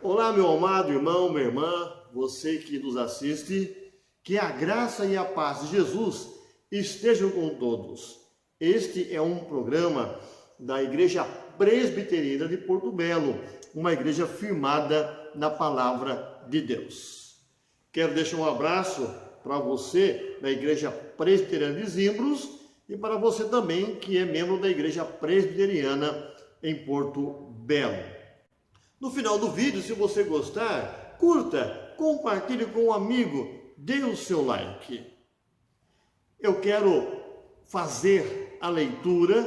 Olá, meu amado irmão, minha irmã, você que nos assiste, que a graça e a paz de Jesus estejam com todos. Este é um programa da Igreja Presbiteriana de Porto Belo, uma igreja firmada na Palavra de Deus. Quero deixar um abraço para você da Igreja Presbiteriana de Zimbros e para você também que é membro da Igreja Presbiteriana em Porto Belo. No final do vídeo, se você gostar, curta, compartilhe com um amigo, dê o seu like. Eu quero fazer a leitura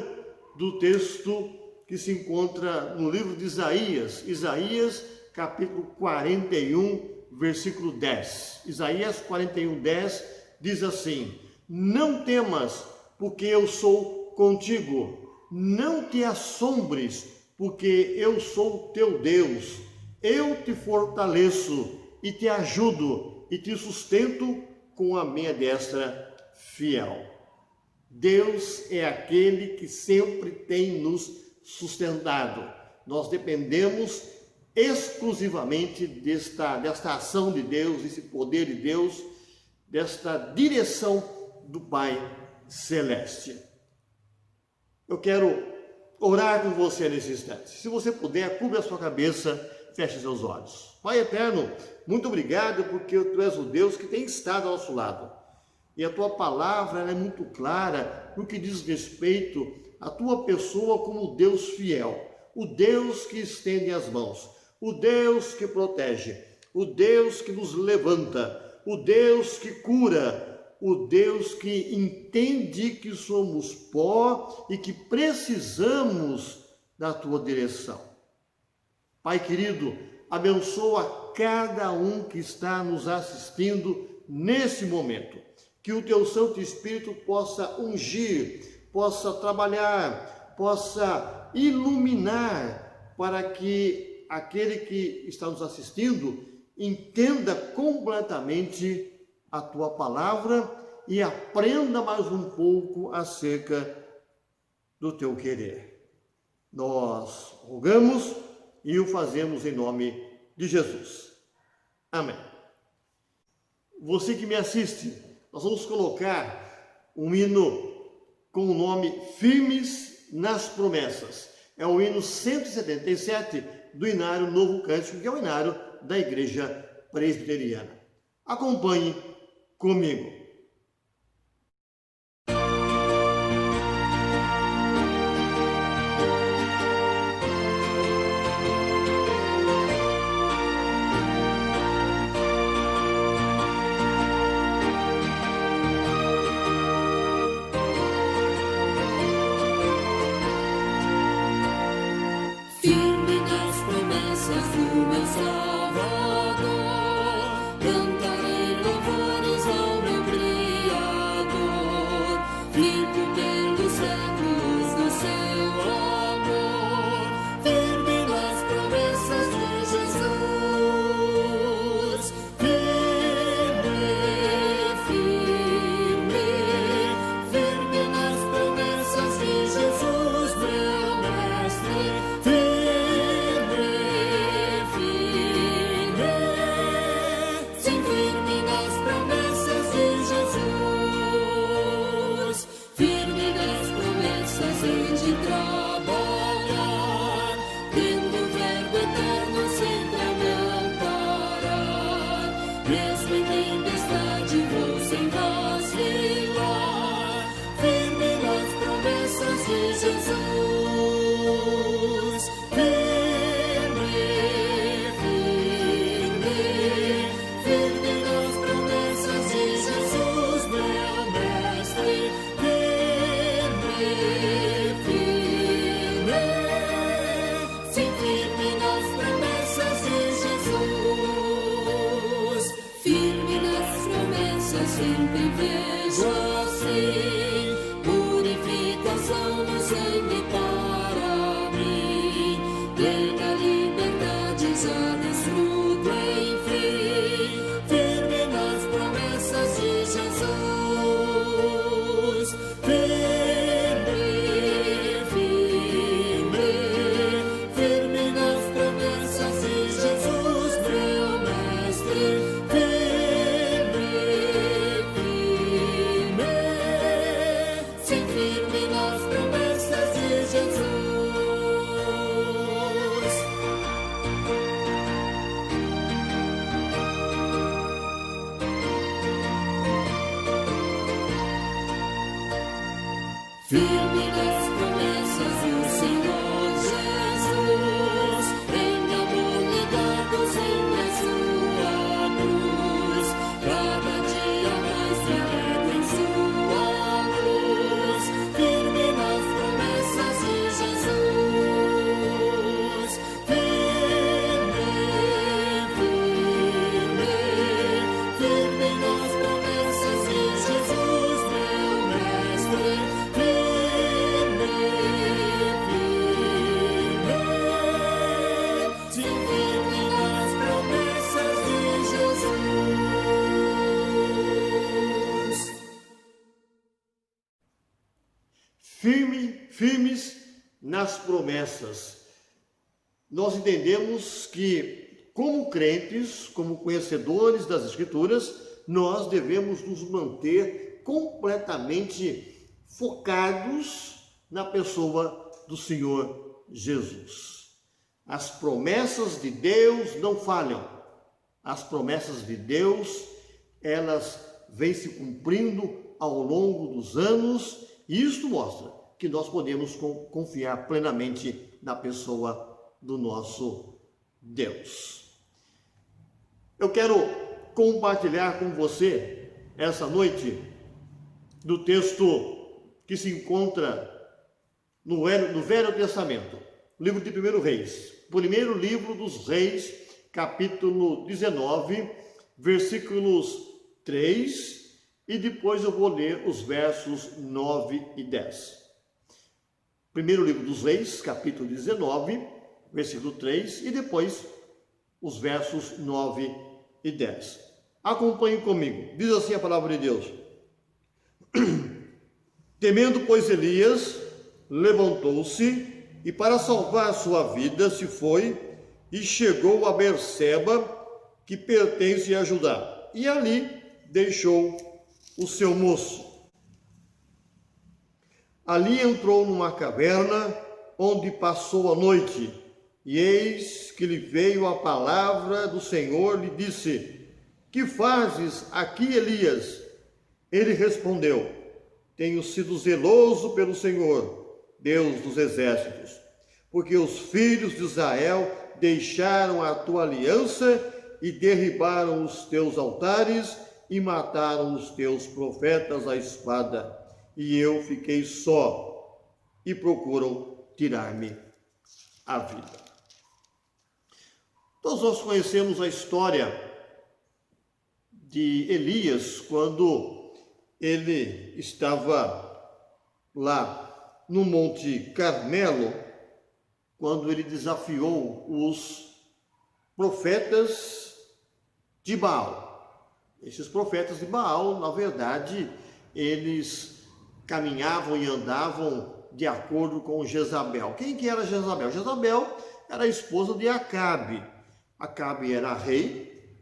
do texto que se encontra no livro de Isaías capítulo 41, versículo 10. Isaías 41, 10 diz assim: Não temas, porque eu sou contigo, não te assombres, porque eu sou teu Deus, eu te fortaleço e te ajudo e te sustento com a minha destra fiel. Deus é aquele que sempre tem nos sustentado. Nós dependemos exclusivamente desta ação de Deus, desse poder de Deus, desta direção do Pai Celeste. Eu quero orar com você nesse instante. Se você puder, cubra a sua cabeça, feche seus olhos. Pai eterno, muito obrigado porque Tu és o Deus que tem estado ao nosso lado. E a Tua palavra é muito clara no que diz respeito à Tua pessoa como Deus fiel. O Deus que estende as mãos, o Deus que protege, o Deus que nos levanta, o Deus que cura, o Deus que entende que somos pó e que precisamos da Tua direção. Pai querido, abençoa cada um que está nos assistindo nesse momento. Que o Teu Santo Espírito possa ungir, possa trabalhar, possa iluminar, para que aquele que está nos assistindo entenda completamente a Tua palavra e aprenda mais um pouco acerca do Teu querer. Nós rogamos e o fazemos em nome de Jesus. Amém. Você que me assiste, nós vamos colocar um hino com o nome Firmes nas Promessas. É o hino 177 do Inário Novo Cântico, que é o Inário da Igreja Presbiteriana. Acompanhe comigo. Firme nas promessas do meu Salvador, cantarei louvores ao meu Criador, vivo pelos séculos no seu amor, firme nas promessas de Jesus, firme, firme, firme nas promessas de Jesus, meu mestre. Sempre vejo assim, purificação no sangue para mim, plena liberdade já desfruto enfim, firme nas promessas de Jesus, firme, firme, firme nas promessas de Jesus. firme nas promessas do Senhor Jesus, em amor ligados em a sua cruz, cada dia mais ligado em sua luz, firme nas promessas de Jesus, firme, firme, firme nas promessas de Jesus, meu mestre, firme, firme, sim, firme nas promessas de Jesus. Firmes nas promessas. Nós entendemos que, como crentes, como conhecedores das Escrituras, nós devemos nos manter completamente focados na pessoa do Senhor Jesus. As promessas de Deus não falham. As promessas de Deus, elas vêm se cumprindo ao longo dos anos, e isso mostra que nós podemos confiar plenamente na pessoa do nosso Deus. Eu quero compartilhar com você essa noite do texto que se encontra no Velho Testamento, livro de 1 Reis, primeiro livro dos Reis, capítulo 19, versículos 3, e depois eu vou ler os versos 9 e 10. Primeiro livro dos Reis, capítulo 19, versículo 3, e depois os versos 9 e 10. Acompanhe comigo. Diz assim a palavra de Deus: temendo, pois, Elias, levantou-se e, para salvar sua vida, se foi e chegou a Berseba, que pertence a Judá, e ali deixou o seu moço. Ali entrou numa caverna, onde passou a noite, e eis que lhe veio a palavra do Senhor, lhe disse: que fazes aqui, Elias? Ele respondeu: tenho sido zeloso pelo Senhor, Deus dos exércitos, porque os filhos de Israel deixaram a tua aliança e derribaram os teus altares e mataram os teus profetas à espada, e eu fiquei só, e procuram tirar-me a vida. Todos nós conhecemos a história de Elias, quando ele estava lá no Monte Carmelo, quando ele desafiou os profetas de Baal. Esses profetas de Baal, na verdade, eles caminhavam e andavam de acordo com Jezabel. Quem que era Jezabel? Jezabel era a esposa de Acabe. Acabe era rei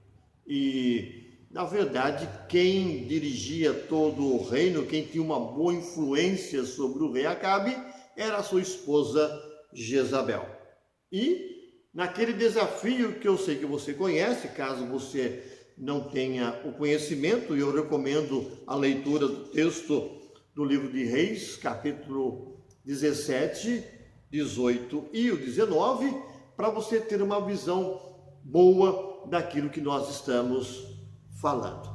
e, na verdade, quem dirigia todo o reino, quem tinha uma boa influência sobre o rei Acabe, era a sua esposa Jezabel. E naquele desafio que eu sei que você conhece, caso você não tenha o conhecimento, e eu recomendo a leitura do texto do livro de Reis, capítulo 17, 18 e o 19, para você ter uma visão boa daquilo que nós estamos falando.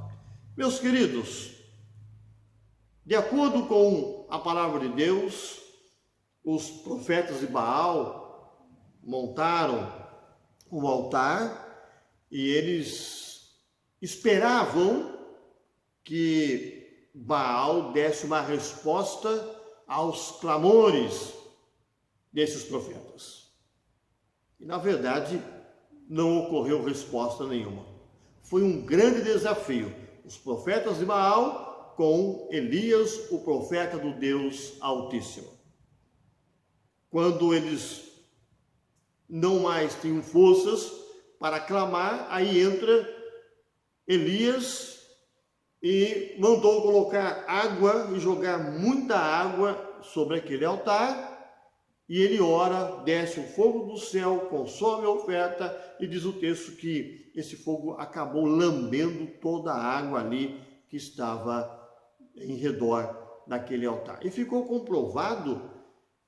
Meus queridos, de acordo com a palavra de Deus, os profetas de Baal montaram um altar e eles esperavam que Baal desse uma resposta aos clamores desses profetas. E, na verdade, não ocorreu resposta nenhuma. Foi um grande desafio. Os profetas de Baal com Elias, o profeta do Deus Altíssimo. Quando eles não mais tinham forças para clamar, aí entra Elias e mandou colocar água e jogar muita água sobre aquele altar, e ele ora, desce o fogo do céu, consome a oferta, e diz o texto que esse fogo acabou lambendo toda a água ali que estava em redor daquele altar. E ficou comprovado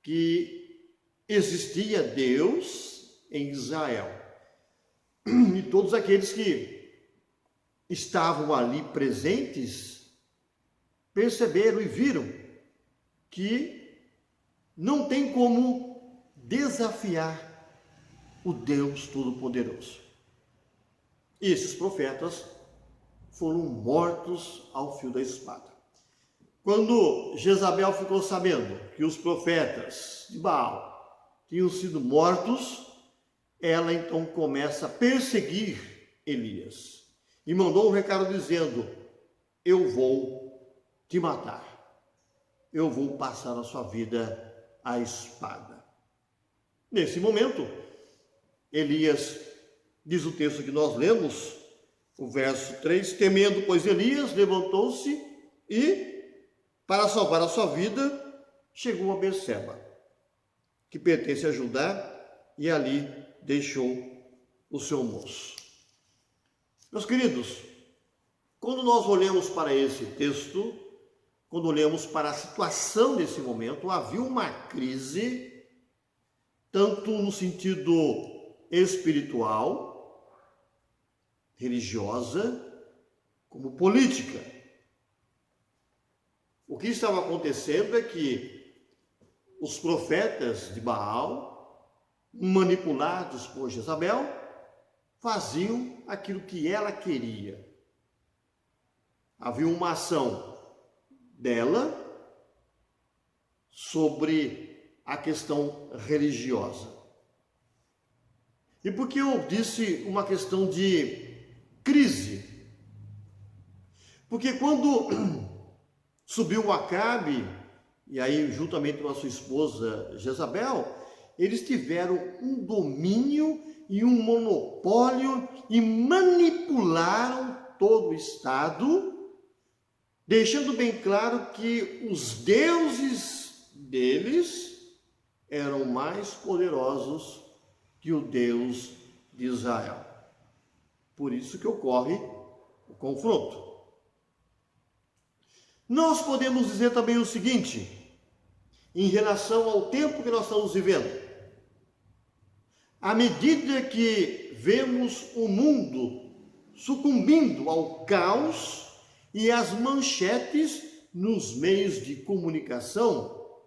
que existia Deus em Israel. E todos aqueles que estavam ali presentes perceberam e viram que não tem como desafiar o Deus Todo-Poderoso. E esses profetas foram mortos ao fio da espada. Quando Jezabel ficou sabendo que os profetas de Baal tinham sido mortos, ela então começa a perseguir Elias e mandou um recado dizendo: eu vou te matar, eu vou passar a sua vida à espada. Nesse momento, Elias, diz o texto que nós lemos, o verso 3, temendo, pois Elias levantou-se e, para salvar a sua vida, chegou a Berseba, que pertence a Judá, e ali deixou o seu moço. Meus queridos, quando nós olhamos para esse texto, quando olhamos para a situação desse momento, havia uma crise, tanto no sentido espiritual, religiosa, como política. O que estava acontecendo é que os profetas de Baal, manipulados por Jezabel, faziam aquilo que ela queria. Havia uma ação dela sobre a questão religiosa. E por que eu disse uma questão de crise? Porque quando subiu Acabe, e aí juntamente com a sua esposa Jezabel, eles tiveram um domínio e um monopólio e manipularam todo o estado, deixando bem claro que os deuses deles eram mais poderosos que o Deus de Israel. Por isso que ocorre o confronto. Nós podemos dizer também o seguinte, em relação ao tempo que nós estamos vivendo. À medida que vemos o mundo sucumbindo ao caos e às manchetes nos meios de comunicação,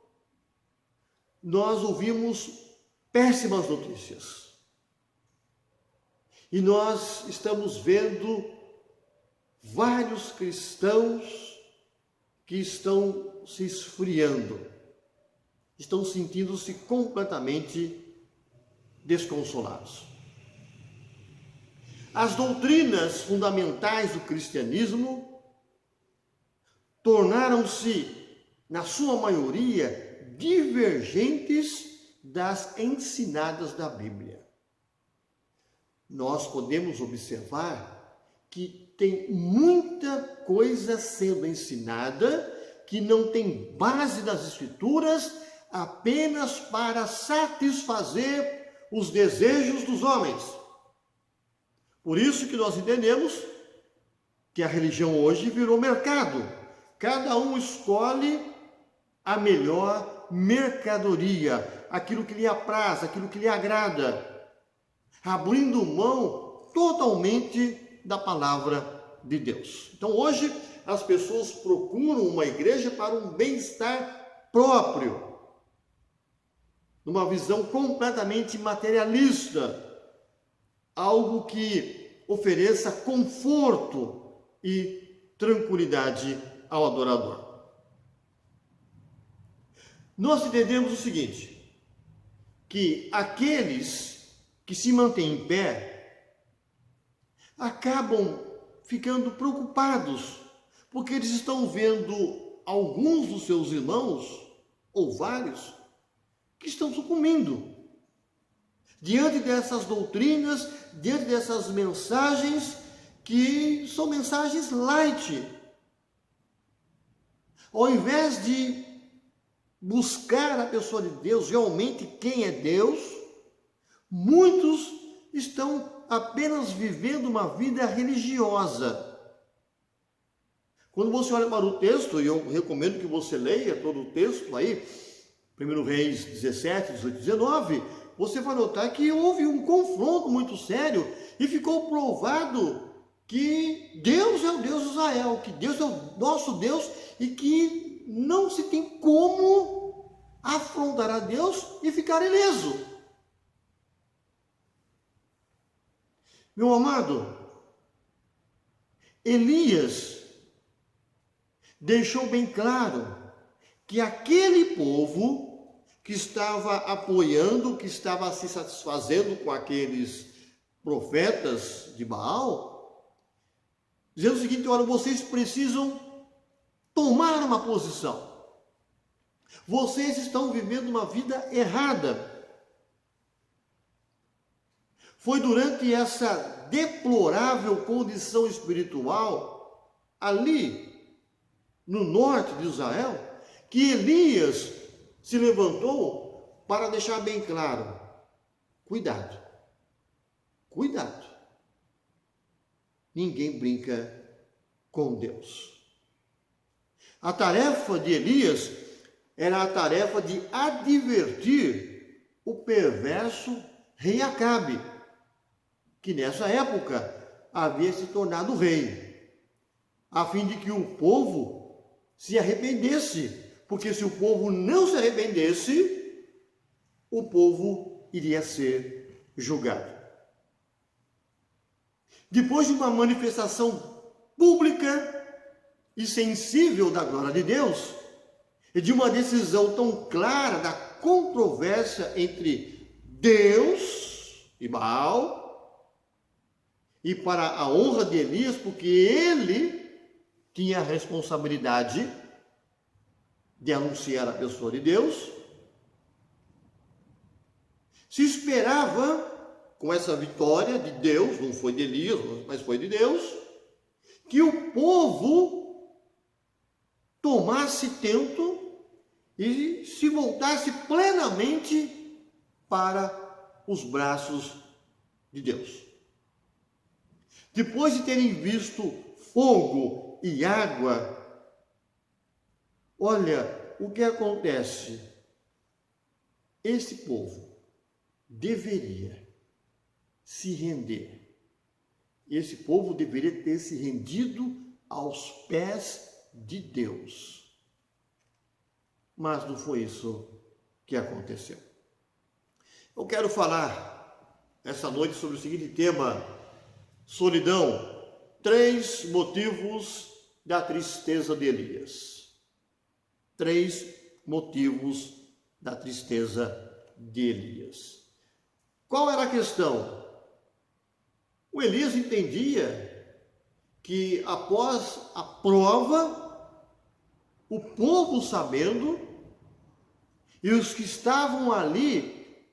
nós ouvimos péssimas notícias. E nós estamos vendo vários cristãos que estão se esfriando, estão sentindo-se completamente desconsolados. As doutrinas fundamentais do cristianismo tornaram-se, na sua maioria, divergentes das ensinadas da Bíblia. Nós podemos observar que tem muita coisa sendo ensinada que não tem base nas Escrituras, apenas para satisfazer os desejos dos homens. Por isso que nós entendemos que a religião hoje virou mercado. Cada um escolhe a melhor mercadoria, aquilo que lhe apraz, aquilo que lhe agrada, abrindo mão totalmente da palavra de Deus. Então hoje as pessoas procuram uma igreja para um bem-estar próprio, numa visão completamente materialista, algo que ofereça conforto e tranquilidade ao adorador. Nós entendemos o seguinte, que aqueles que se mantêm em pé acabam ficando preocupados, porque eles estão vendo alguns dos seus irmãos, ou vários, que estão sucumbindo diante dessas doutrinas, diante dessas mensagens que são mensagens light. Ao invés de buscar a pessoa de Deus, realmente quem é Deus, muitos estão apenas vivendo uma vida religiosa, Quando você olha para o texto, e eu recomendo que você leia todo o texto aí, 1 Reis 17, 18, 19, você vai notar que houve um confronto muito sério e ficou provado que Deus é o Deus de Israel, que Deus é o nosso Deus e que não se tem como afrontar a Deus e ficar ileso. Meu amado, Elias deixou bem claro que aquele povo que estava apoiando, que estava se satisfazendo com aqueles profetas de Baal, dizendo o seguinte: olha, vocês precisam tomar uma posição. Vocês estão vivendo uma vida errada. Foi durante essa deplorável condição espiritual, ali no norte de Israel, que Elias se levantou para deixar bem claro: cuidado, cuidado, ninguém brinca com Deus. A tarefa de Elias era a tarefa de advertir o perverso rei Acabe, que nessa época havia se tornado rei, a fim de que o povo se arrependesse, porque se o povo não se arrependesse, o povo iria ser julgado. Depois de uma manifestação pública e sensível da glória de Deus, e de uma decisão tão clara da controvérsia entre Deus e Baal, e para a honra de Elias, porque ele tinha a responsabilidade de anunciar a pessoa de Deus, se esperava, com essa vitória de Deus, não foi de Elias, mas foi de Deus, que o povo tomasse tento e se voltasse plenamente para os braços de Deus. Depois de terem visto fogo e água, olha o que acontece. Esse povo deveria se render. Esse povo deveria ter se rendido aos pés de Deus. Mas não foi isso que aconteceu. Eu quero falar essa noite sobre o seguinte tema: solidão. 3 motivos da tristeza de Elias. 3 motivos da tristeza de Elias. Qual era a questão? O Elias entendia que após a prova, o povo sabendo, e os que estavam ali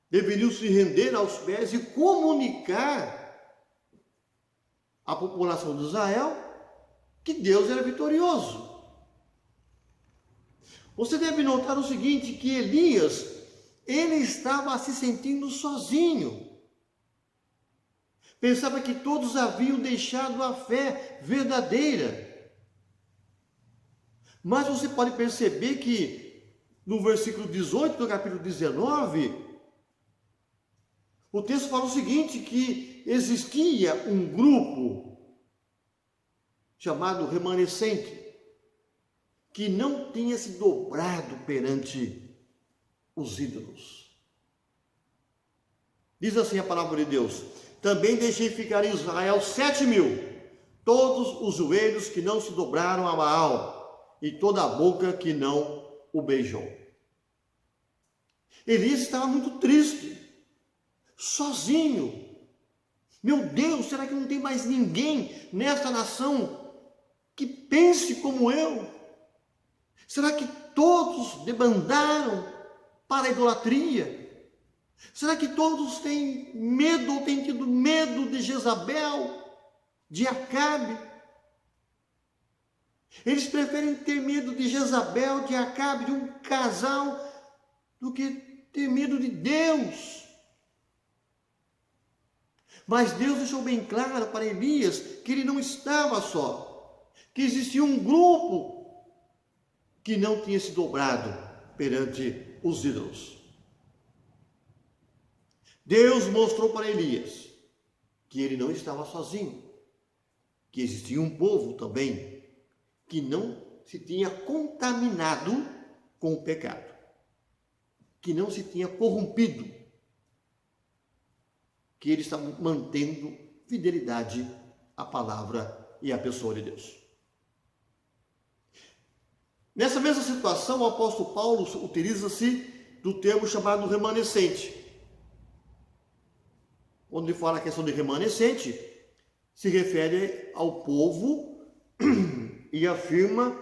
deveriam se render aos pés e comunicar à população de Israel que Deus era vitorioso. Você deve notar o seguinte, que Elias, ele estava se sentindo sozinho. Pensava que todos haviam deixado a fé verdadeira. Mas você pode perceber que no versículo 18 do capítulo 19, o texto fala o seguinte, que existia um grupo chamado remanescente, que não tinha se dobrado perante os ídolos. Diz assim a palavra de Deus: também deixei ficar em Israel 7.000, todos os joelhos que não se dobraram a Baal, e toda a boca que não o beijou. Elias estava muito triste, sozinho. Meu Deus, será que não tem mais ninguém nesta nação que pense como eu? Será que todos debandaram para a idolatria? Será que todos têm medo ou têm tido medo de Jezabel, de Acabe? Eles preferem ter medo de Jezabel, de Acabe, de um casal, do que ter medo de Deus. Mas Deus deixou bem claro para Elias que ele não estava só, que existia um grupo que não tinha se dobrado perante os ídolos. Deus mostrou para Elias que ele não estava sozinho, que existia um povo também que não se tinha contaminado com o pecado, que não se tinha corrompido, que ele estava mantendo fidelidade à palavra e à pessoa de Deus. Nessa mesma situação, o apóstolo Paulo utiliza-se do termo chamado remanescente. Quando ele fala a questão de remanescente, se refere ao povo e afirma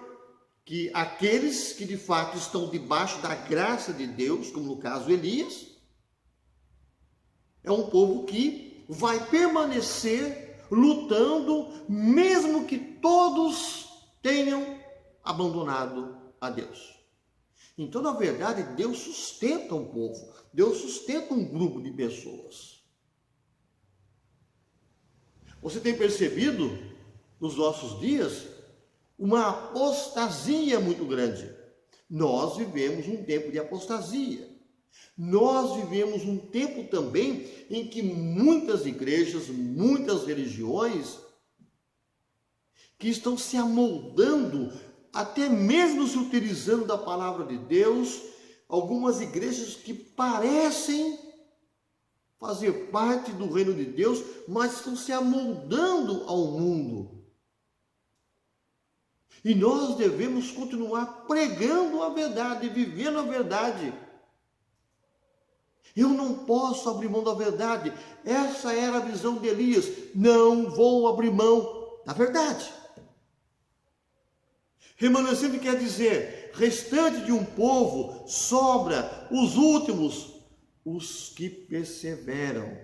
que aqueles que de fato estão debaixo da graça de Deus, como no caso Elias, é um povo que vai permanecer lutando, mesmo que todos tenham abandonado a Deus. Então, na verdade, Deus sustenta um povo, Deus sustenta um grupo de pessoas. Você tem percebido, nos nossos dias, uma apostasia muito grande. Nós vivemos um tempo de apostasia. Nós vivemos um tempo também em que muitas igrejas, muitas religiões, que estão se amoldando, até mesmo se utilizando da palavra de Deus, algumas igrejas que parecem fazer parte do reino de Deus, mas estão se amoldando ao mundo. E nós devemos continuar pregando a verdade, vivendo a verdade. Eu não posso abrir mão da verdade. Essa era a visão de Elias. Não vou abrir mão da verdade. Remanescente quer dizer, restante de um povo, sobra os últimos, os que perseveram.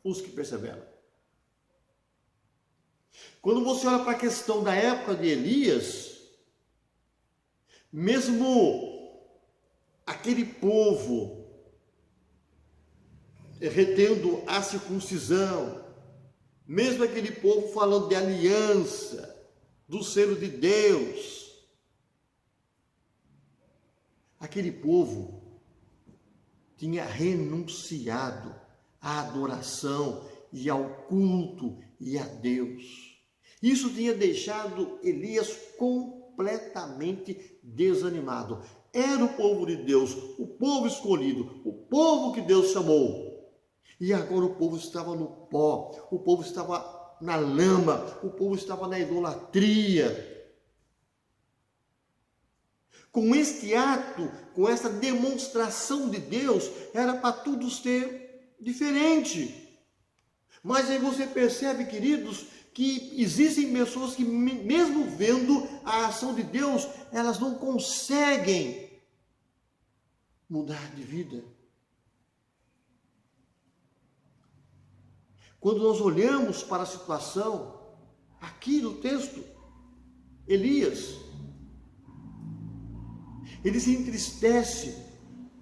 Os que perseveram. Quando você olha para a questão da época de Elias, mesmo aquele povo retendo a circuncisão, mesmo aquele povo falando de aliança, do selo de Deus, aquele povo tinha renunciado à adoração e ao culto e a Deus. Isso tinha deixado Elias completamente desanimado. Era o povo de Deus, o povo escolhido, o povo que Deus chamou. E agora o povo estava no pó, o povo estava na lama, o povo estava na idolatria. Com este ato, com essa demonstração de Deus, era para tudo ser diferente. Mas aí você percebe, queridos, que existem pessoas que, mesmo vendo a ação de Deus, elas não conseguem mudar de vida. Quando nós olhamos para a situação, aqui no texto, Elias, ele se entristece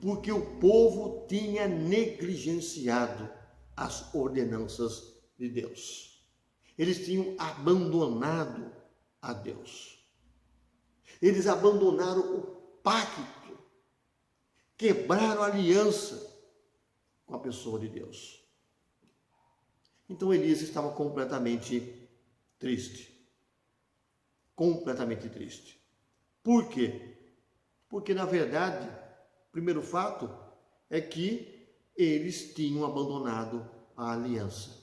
porque o povo tinha negligenciado as ordenanças de Deus. Eles tinham abandonado a Deus. Eles abandonaram o pacto, quebraram a aliança com a pessoa de Deus. Então Elias estava completamente triste. Completamente triste. Por quê? Porque, na verdade, o primeiro fato é que eles tinham abandonado a aliança.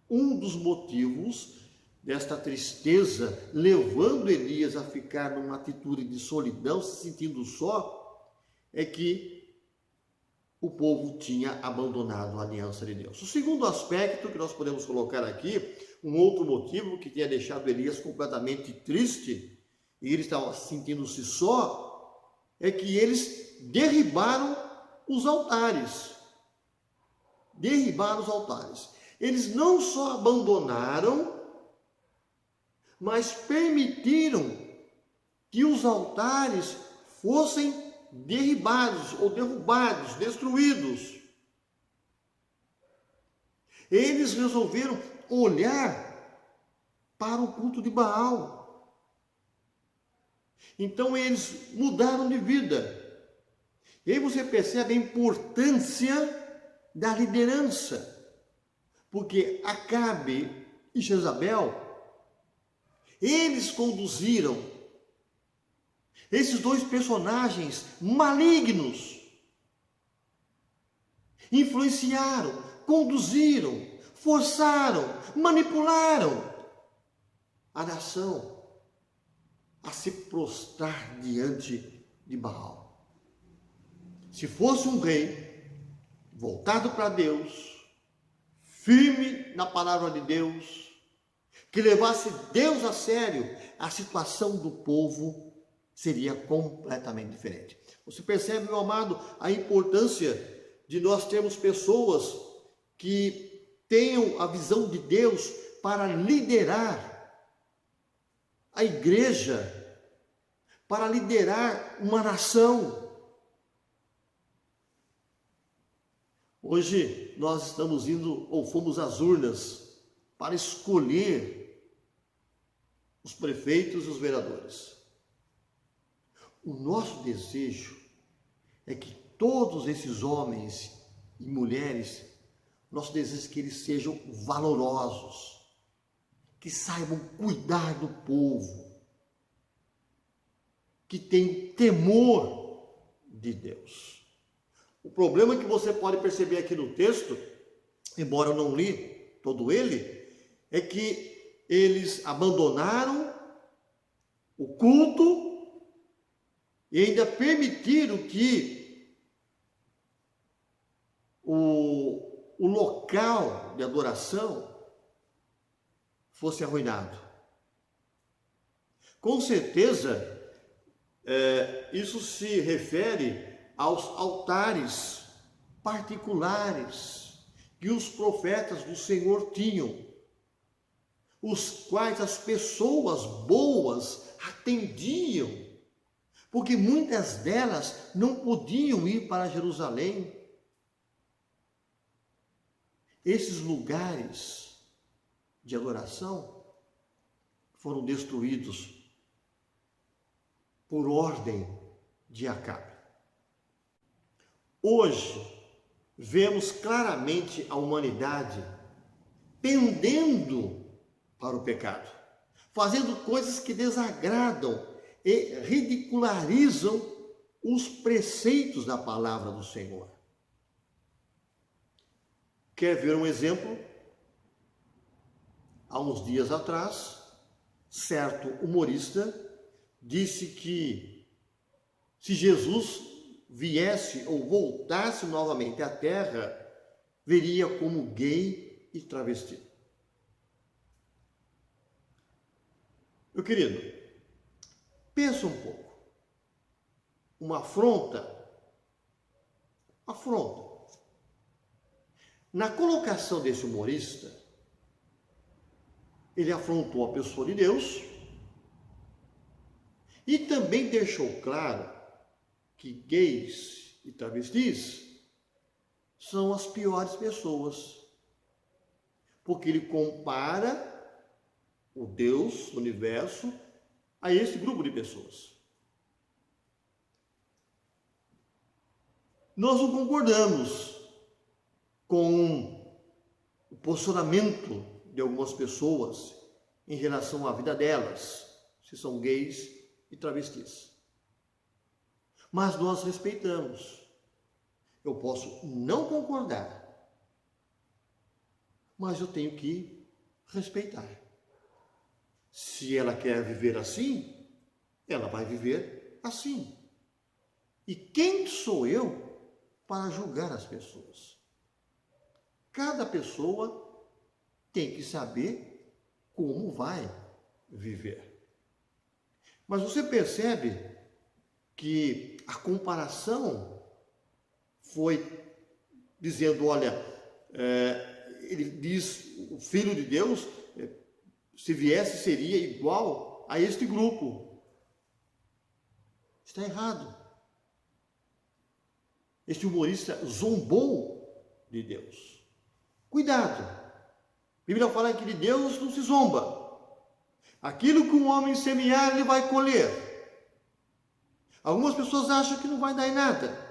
Um dos motivos desta tristeza, levando Elias a ficar numa atitude de solidão, se sentindo só, é que o povo tinha abandonado a aliança de Deus. O segundo aspecto que nós podemos colocar aqui, um outro motivo que tinha deixado Elias completamente triste, e ele estava sentindo-se só, é que eles derribaram os altares. Derribaram os altares. Eles não só abandonaram, mas permitiram que os altares fossem derribados ou derrubados, destruídos. Eles resolveram olhar para o culto de Baal. Então eles mudaram de vida. E aí você percebe a importância da liderança. Porque Acabe e Jezabel, eles conduziram esses dois personagens malignos, influenciaram, conduziram, forçaram, manipularam a nação a se prostrar diante de Baal. Se fosse um rei voltado para Deus, firme na palavra de Deus, que levasse Deus a sério, a situação do povo seria completamente diferente. Você percebe, meu amado, a importância de nós termos pessoas que tenham a visão de Deus para liderar a igreja, para liderar uma nação. Hoje nós estamos indo, ou fomos às urnas, para escolher os prefeitos e os vereadores. O nosso desejo é que todos esses homens e mulheres, nosso desejo é que eles sejam valorosos, que saibam cuidar do povo, que tenham temor de Deus. O problema que você pode perceber aqui no texto, embora eu não li todo ele, é que eles abandonaram o culto e ainda permitiram que o local de adoração fosse arruinado. Com certeza, isso se refere aos altares particulares que os profetas do Senhor tinham, os quais as pessoas boas atendiam, porque muitas delas não podiam ir para Jerusalém. Esses lugares de adoração foram destruídos por ordem de Acabe. Hoje, vemos claramente a humanidade pendendo para o pecado, fazendo coisas que desagradam e ridicularizam os preceitos da palavra do Senhor. Quer ver um exemplo? Há uns dias atrás, certo humorista disse que se Jesus viesse ou voltasse novamente à Terra, veria como gay e travesti. Meu querido, pensa um pouco. Uma afronta. Na colocação desse humorista, ele afrontou a pessoa de Deus e também deixou claro que gays e travestis são as piores pessoas, porque ele compara o Deus, o universo, a esse grupo de pessoas. Nós não concordamos com o posicionamento de algumas pessoas em relação à vida delas, se são gays e travestis. Mas nós respeitamos. Eu posso não concordar, mas eu tenho que respeitar. Se ela quer viver assim, ela vai viver assim. E quem sou eu para julgar as pessoas? Cada pessoa tem que saber como vai viver. Mas você percebe que a comparação foi dizendo, olha, ele diz, o Filho de Deus, se viesse, seria igual a este grupo. Está errado. Este humorista zombou de Deus. Cuidado. A Bíblia fala que de Deus não se zomba. Aquilo que um homem semear, ele vai colher. Algumas pessoas acham que não vai dar em nada.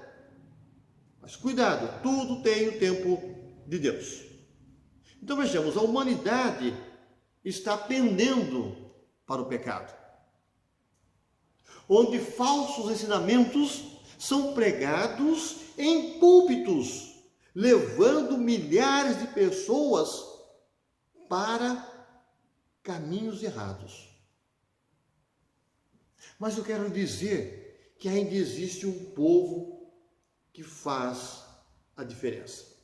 Mas cuidado, tudo tem o tempo de Deus. Então vejamos, a humanidade está pendendo para o pecado, onde falsos ensinamentos são pregados em púlpitos, levando milhares de pessoas para caminhos errados. Mas eu quero dizer que ainda existe um povo que faz a diferença.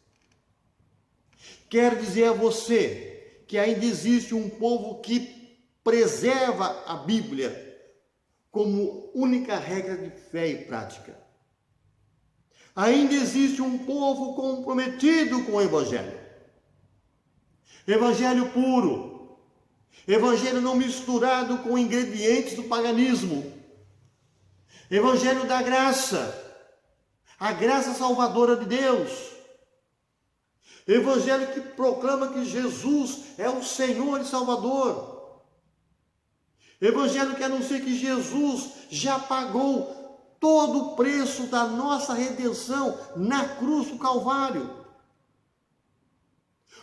Quero dizer a você que ainda existe um povo que preserva a Bíblia como única regra de fé e prática. Ainda existe um povo comprometido com o Evangelho. Evangelho puro. Evangelho não misturado com ingredientes do paganismo. Evangelho da graça. A graça salvadora de Deus. Evangelho que proclama que Jesus é o Senhor e Salvador. Evangelho que anuncia que Jesus já pagou todo o preço da nossa redenção na cruz do Calvário.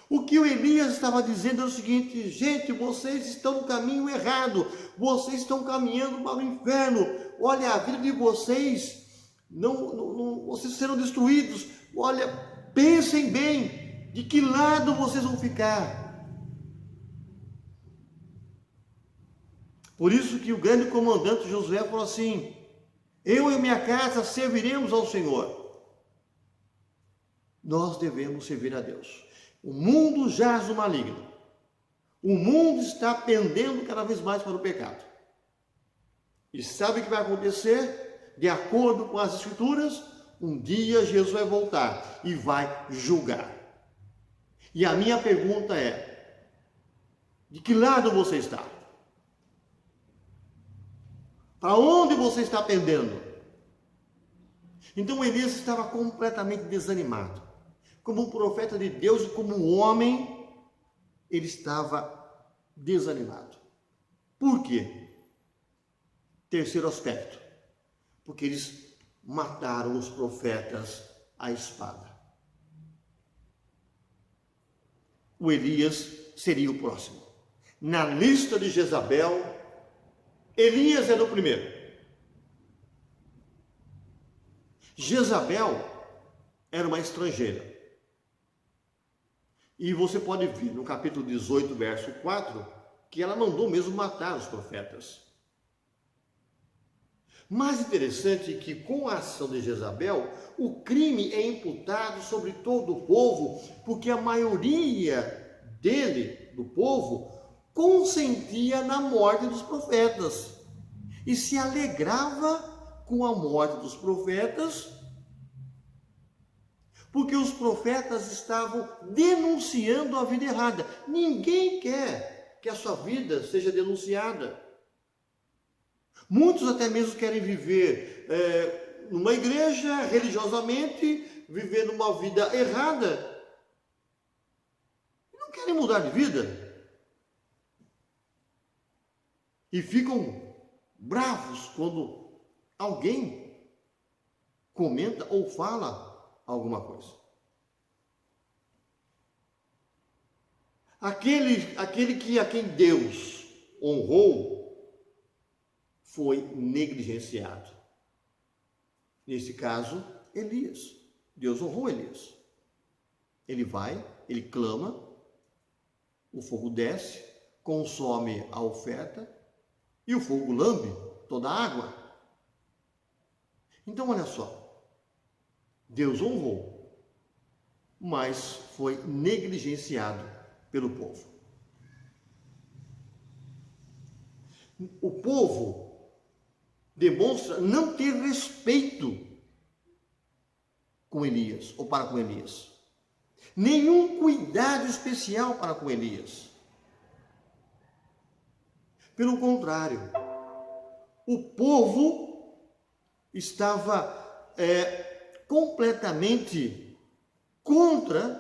O que o Elias estava dizendo é o seguinte: gente, vocês estão no caminho errado, vocês estão caminhando para o inferno. Olha, a vida de vocês, vocês serão destruídos. Olha, pensem bem, de que lado vocês vão ficar? Por isso que o grande comandante Josué falou assim: eu e minha casa serviremos ao Senhor. Nós devemos servir a Deus. O mundo jaz no maligno. O mundo está pendendo cada vez mais para o pecado. E sabe o que vai acontecer? De acordo com as Escrituras, um dia Jesus vai voltar e vai julgar. E a minha pergunta é: de que lado você está? Para onde você está pendendo? Então Elias estava completamente desanimado. Como um profeta de Deus e como um homem, ele estava desanimado. Por quê? Terceiro aspecto. Porque eles mataram os profetas à espada. O Elias seria o próximo. Na lista de Jezabel, Elias era o primeiro. Jezabel era uma estrangeira. E você pode ver no capítulo 18, verso 4, que ela mandou mesmo matar os profetas. Mais interessante é que com a ação de Jezabel, o crime é imputado sobre todo o povo, porque a maioria do povo, consentia na morte dos profetas e se alegrava com a morte dos profetas, porque os profetas estavam denunciando a vida errada. Ninguém quer que a sua vida seja denunciada. Muitos até mesmo querem viver numa igreja, religiosamente, viver numa vida errada. Não querem mudar de vida. E ficam bravos quando alguém comenta ou fala alguma coisa. Aquele a quem Deus honrou foi negligenciado. Nesse caso, Elias. Deus honrou Elias. Ele vai, ele clama, o fogo desce, consome a oferta e o fogo lambe toda a água. Então, olha só. Deus honrou, mas foi negligenciado pelo povo. O povo demonstra não ter respeito com Elias, ou para com Elias. Nenhum cuidado especial para com Elias. Pelo contrário, o povo estava completamente contra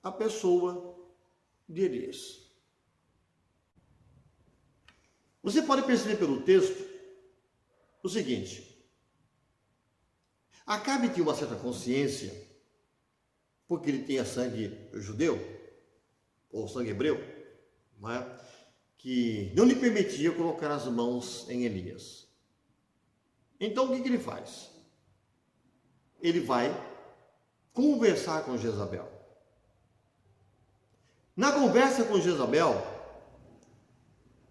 a pessoa de Elias. Você pode perceber pelo texto o seguinte: Acabe tinha uma certa consciência, porque ele tinha sangue judeu, ou sangue hebreu, não é? Que não lhe permitia colocar as mãos em Elias. Então o que ele faz? Ele vai conversar com Jezabel. Na conversa com Jezabel,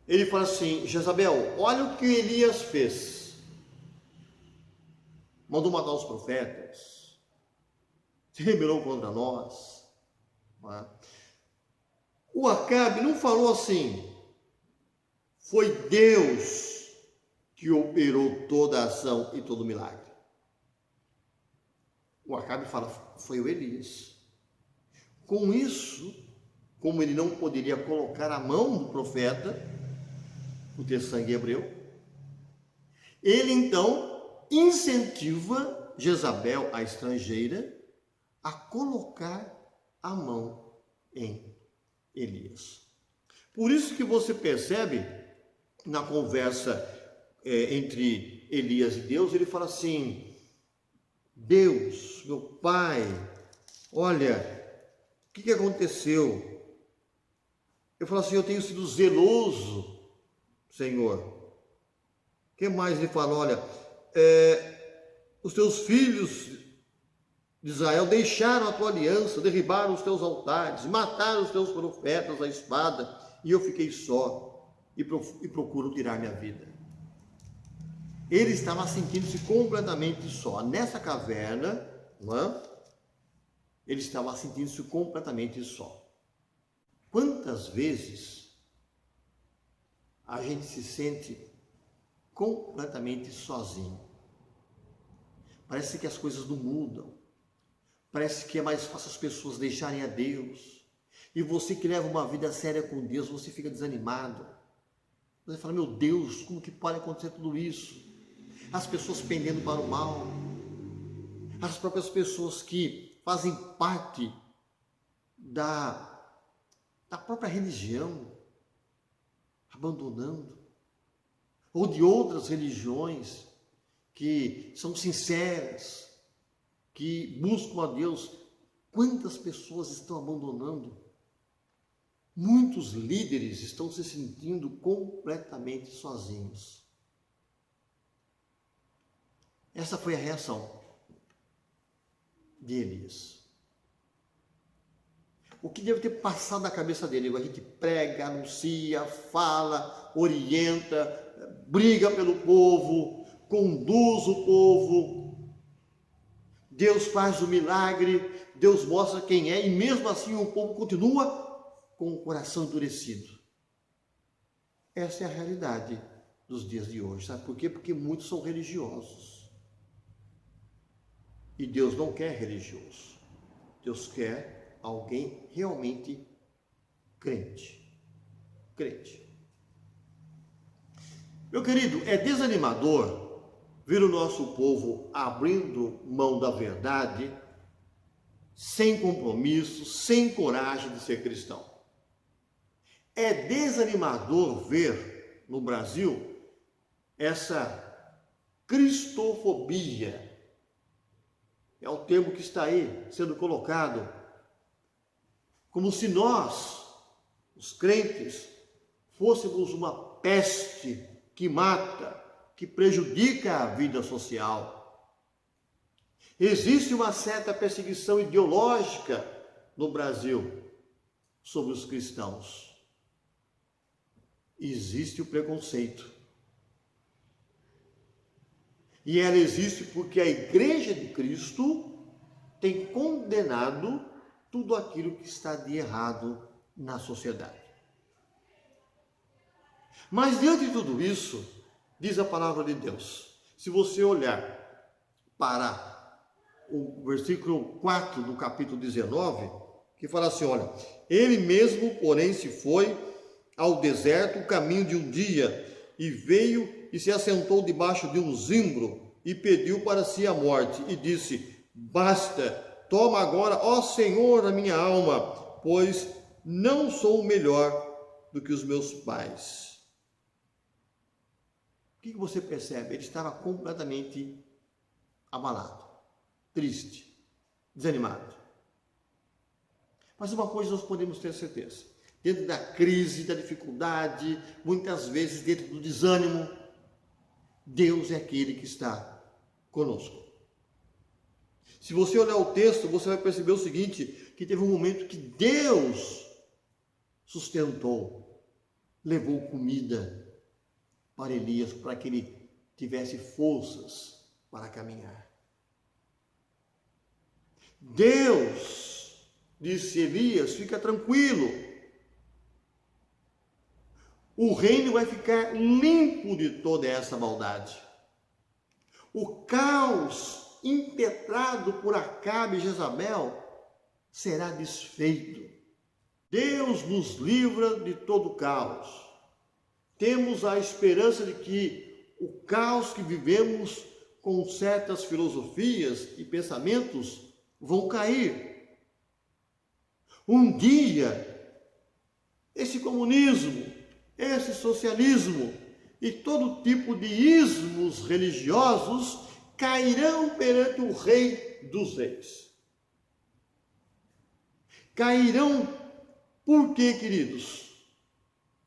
ele fala assim: Jezabel, olha o que Elias fez. Mandou matar os profetas, se rebelou contra nós. Não é? O Acabe não falou assim: foi Deus que operou toda a ação e todo o milagre. O Acabe fala: foi o Elias. Com isso, como ele não poderia colocar a mão do profeta, por ter sangue hebreu, ele então incentiva Jezabel, a estrangeira, a colocar a mão em Elias. Por isso que você percebe na conversa entre Elias e Deus, ele fala assim: Deus, meu pai, olha, o que aconteceu? Eu falo assim: eu tenho sido zeloso, Senhor. O que mais ele fala? Olha, os teus filhos de Israel deixaram a tua aliança, derribaram os teus altares, mataram os teus profetas à espada, e eu fiquei só e procuro tirar minha vida. Ele estava sentindo-se completamente só. Nessa caverna, não é? Ele estava sentindo-se completamente só. Quantas vezes a gente se sente completamente sozinho? Parece que as coisas não mudam. Parece que é mais fácil as pessoas deixarem a Deus. E você que leva uma vida séria com Deus, você fica desanimado. Você fala: meu Deus, como que pode acontecer tudo isso? As pessoas pendendo para o mal. As próprias pessoas que fazem parte da própria religião, abandonando. Ou de outras religiões que são sinceras, que buscam a Deus. Quantas pessoas estão abandonando? Muitos líderes estão se sentindo completamente sozinhos. Essa foi a reação de Elias. O que deve ter passado na cabeça dele? A gente prega, anuncia, fala, orienta, briga pelo povo, conduz o povo. Deus faz o milagre, Deus mostra quem é, e mesmo assim o povo continua com o coração endurecido. Essa é a realidade dos dias de hoje. Sabe por quê? Porque muitos são religiosos. E Deus não quer religioso. Deus quer alguém realmente crente. Crente. Meu querido, é desanimador ver o nosso povo abrindo mão da verdade, sem compromisso, sem coragem de ser cristão. É desanimador ver no Brasil essa cristofobia. É o termo que está aí sendo colocado, como se nós, os crentes, fôssemos uma peste que mata, que prejudica a vida social. Existe uma certa perseguição ideológica no Brasil sobre os cristãos. Existe o preconceito. E ela existe porque a Igreja de Cristo tem condenado tudo aquilo que está de errado na sociedade. Mas diante de tudo isso, diz a palavra de Deus, se você olhar para o versículo 4 do capítulo 19, que fala assim: olha, ele mesmo, porém, se foi ao deserto, o caminho de um dia, e veio e se assentou debaixo de um zimbro, e pediu para si a morte, e disse: basta, toma agora, ó Senhor, a minha alma, pois não sou melhor do que os meus pais. que você percebe? Ele estava completamente abalado, triste, desanimado. Mas uma coisa nós podemos ter certeza: dentro da crise, da dificuldade, muitas vezes dentro do desânimo, Deus é aquele que está conosco. Se você olhar o texto, você vai perceber o seguinte, que teve um momento que Deus sustentou, levou comida para Elias, para que ele tivesse forças para caminhar. Deus disse: Elias, fica tranquilo, o reino vai ficar limpo de toda essa maldade. O caos impetrado por Acabe e Jezabel será desfeito. Deus nos livra de todo o caos. Temos a esperança de que o caos que vivemos com certas filosofias e pensamentos vão cair. Um dia, esse comunismo, esse socialismo e todo tipo de ismos religiosos cairão perante o Rei dos Reis. Cairão por quê, queridos?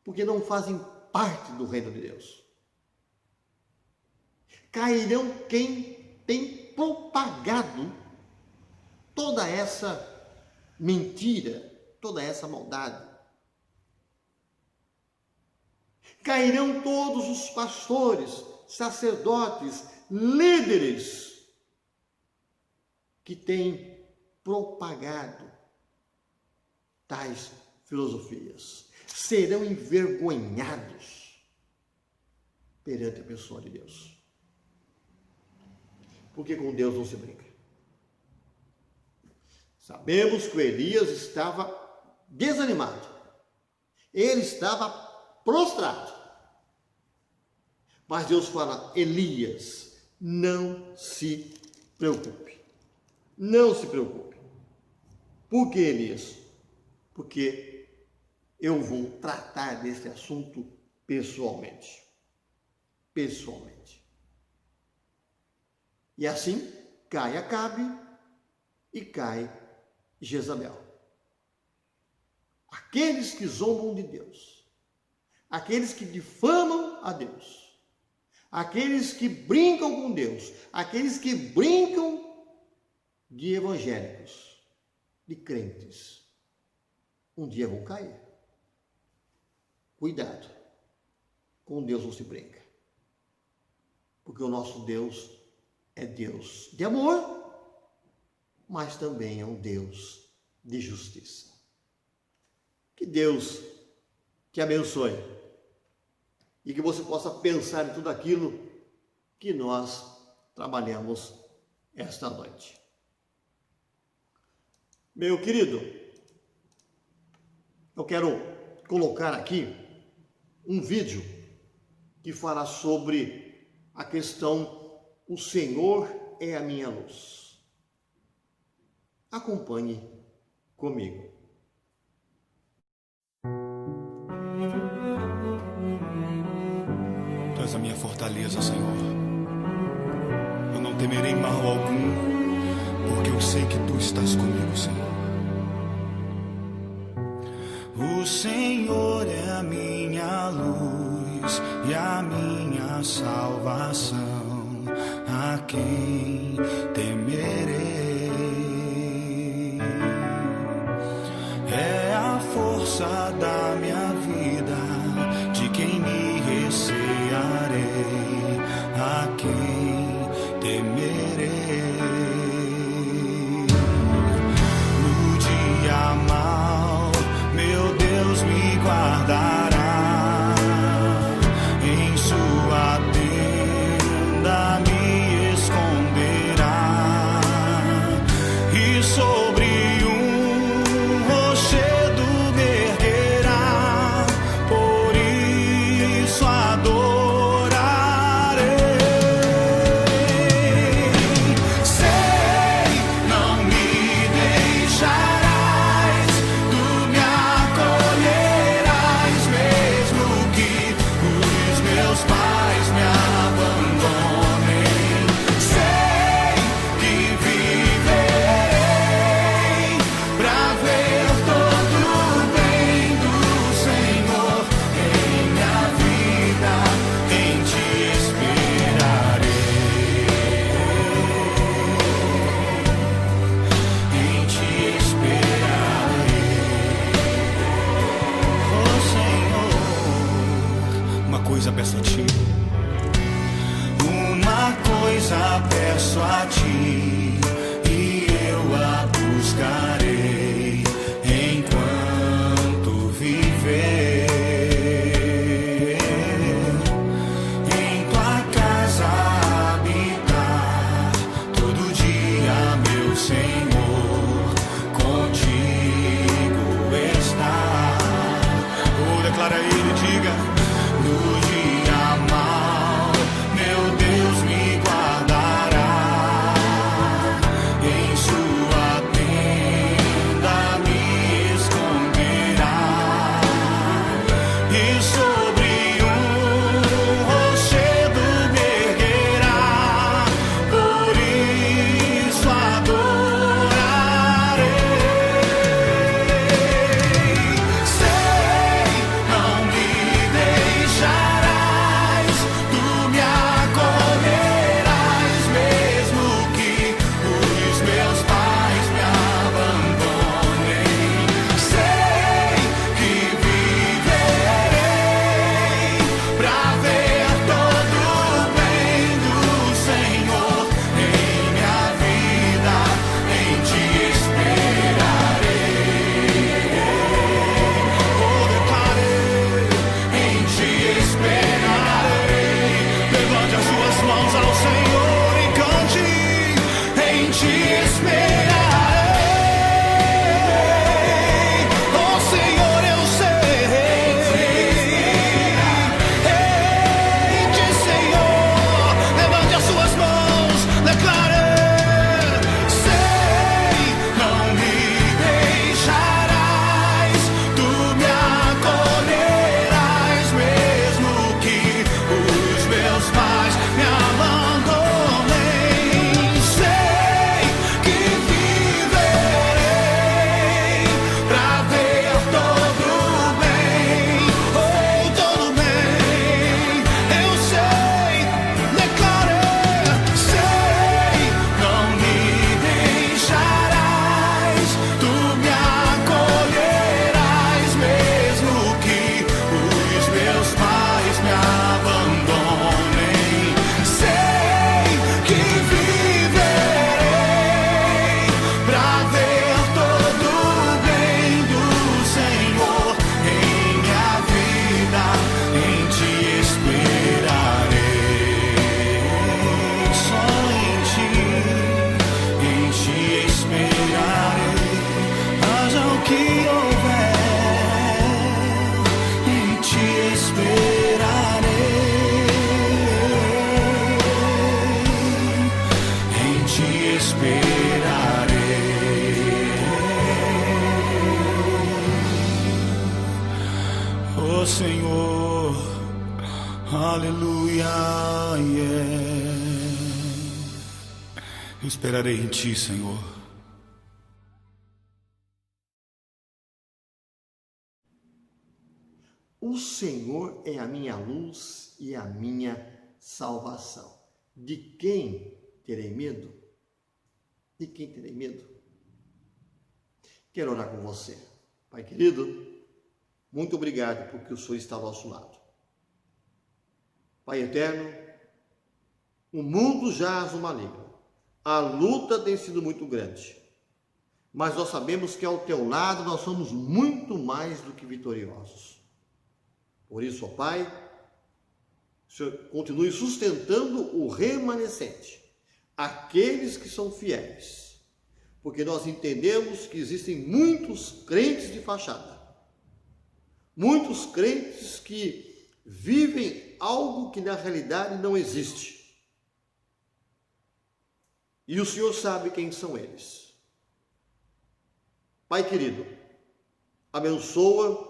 Porque não fazem parte do reino de Deus. Cairão quem tem propagado toda essa mentira, toda essa maldade. Cairão todos os pastores, sacerdotes, líderes que têm propagado tais filosofias. Serão envergonhados perante a pessoa de Deus. Porque com Deus não se brinca. Sabemos que o Elias estava desanimado. Ele estava prostrado. Mas Deus fala: Elias, não se preocupe. Não se preocupe. Por que, Elias? Porque eu vou tratar desse assunto pessoalmente. Pessoalmente. E assim cai Acabe e cai Jezabel. Aqueles que zombam de Deus, aqueles que difamam a Deus, aqueles que brincam com Deus, aqueles que brincam de evangélicos, de crentes, um dia vão cair. Cuidado, com Deus não se brinca, porque o nosso Deus é Deus de amor, mas também é um Deus de justiça. Que Deus te abençoe e que você possa pensar em tudo aquilo que nós trabalhamos esta noite. Meu querido, eu quero colocar aqui um vídeo que fala sobre a questão: o Senhor é a minha luz. Acompanhe comigo. Tu és a minha fortaleza, Senhor. Eu não temerei mal algum, porque eu sei que Tu estás comigo, Senhor. O Senhor é a minha luz e a minha salvação. A quem temerei? É a força da minha vida, de quem me recearei, a quem temerei. No dia mau, meu Deus me guardará, em sua tenda me esconderá, e sobre rochedo me erguerá, meus pais me abandonem, sei que viverei pra ver todo o bem do Senhor em minha vida, em Ti esperarei, em Ti esperarei, oh Senhor. Uma coisa peço a Ti, uma coisa peço a Ti, e eu a buscarei enquanto viver. Em Tua casa habitar todo dia, meu Senhor, contigo estar. Oh, declara Ele, diga: no dia mau, meu Deus me guardará, em Sua tenda me esconderá, e sobre rochedo me erguerá, por isso adorarei. Sei, não me deixarás, Tu me acolherás, mesmo que os meus pais me abandonem. Sei que viverei pra ver todo o bem do Senhor em minha vida, em Ti esperarei. Oh, declarei, em Ti esperarei. Levante as suas mãos ao Senhor e cante: em Ti esperarei. Oh Senhor, eu sei, em Ti, Senhor. Levante as suas mãos, declare: sei, não me deixarás, Tu me acolherás, mesmo que os meus pais me abandonem. Sei que viverei pra ver todo o bem, oh, todo o bem. Eu sei, declarei, sei, não me deixarás, Tu me acolherás, mesmo que os meus pais me abandonem. Sei que viverei pra ver todo o bem do Senhor em minha vida, em Ti esperarei. Só em Ti esperarei. Haja o que houver, em Ti esperarei, em Ti esperarei. Oh Senhor, aleluia, yeah. Eu esperarei em Ti, Senhor. O Senhor é a minha luz e a minha salvação. De quem terei medo? De quem terei medo? Quero orar com você. Pai querido, muito obrigado porque o Senhor está ao nosso lado. Pai eterno, o mundo jaz no maligno. A luta tem sido muito grande. Mas nós sabemos que ao Teu lado nós somos muito mais do que vitoriosos. Por isso, ó Pai, o Senhor continue sustentando o remanescente, aqueles que são fiéis, porque nós entendemos que existem muitos crentes de fachada, muitos crentes que vivem algo que na realidade não existe. E o Senhor sabe quem são eles. Pai querido, abençoa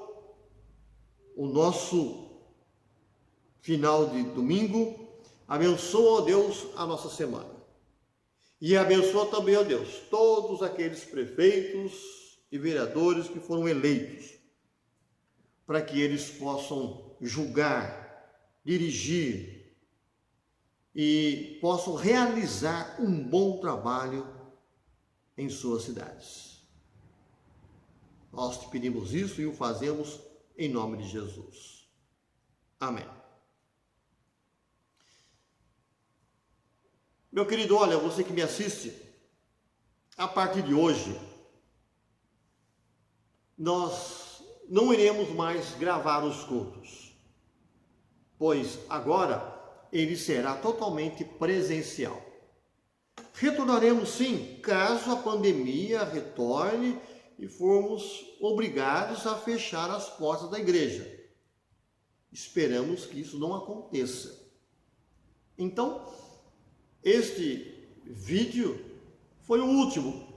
o nosso final de domingo. Abençoa, ó Deus, a nossa semana. E abençoa também, ó Deus, todos aqueles prefeitos e vereadores que foram eleitos, para que eles possam julgar, dirigir e possam realizar um bom trabalho em suas cidades. Nós te pedimos isso e o fazemos em nome de Jesus. Amém. Meu querido, olha, você que me assiste, a partir de hoje, nós não iremos mais gravar os cultos, pois agora ele será totalmente presencial. Retornaremos sim, caso a pandemia retorne e formos obrigados a fechar as portas da igreja. Esperamos que isso não aconteça. Então, este vídeo foi o último.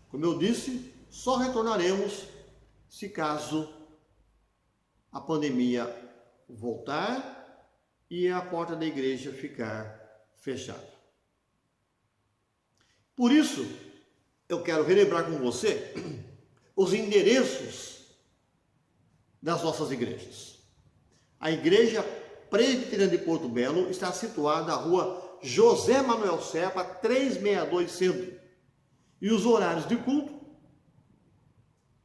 Como eu disse, só retornaremos se caso a pandemia voltar e a porta da igreja ficar fechada. Por isso, eu quero relembrar com você os endereços das nossas igrejas. A Igreja Presbiteriana de Porto Belo está situada na rua José Manuel Serpa, 362 Centro. E os horários de culto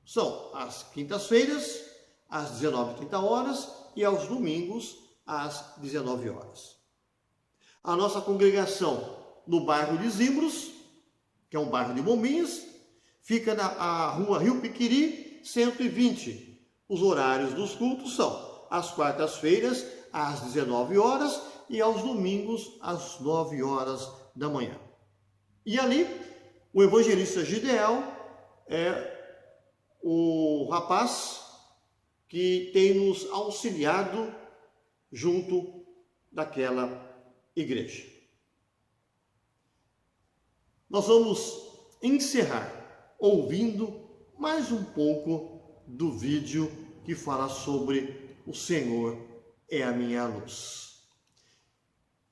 são às quintas-feiras, às 19h30 e aos domingos, às 19h. A nossa congregação no bairro de Zimbros, que é um bairro de Bombinhas, fica na rua Rio Piquiri, 120. Os horários dos cultos são às quartas-feiras, às 19h e aos domingos, às 9h da manhã. E ali, o evangelista Gideel é o rapaz que tem nos auxiliado junto daquela igreja. Nós vamos encerrar ouvindo mais um pouco do vídeo que fala sobre o Senhor é a minha luz.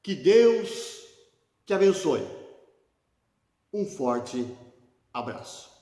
Que Deus te abençoe. Um forte abraço.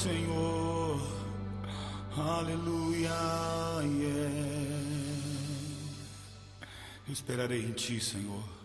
Senhor, aleluia, yeah. Eu esperarei em Ti, Senhor.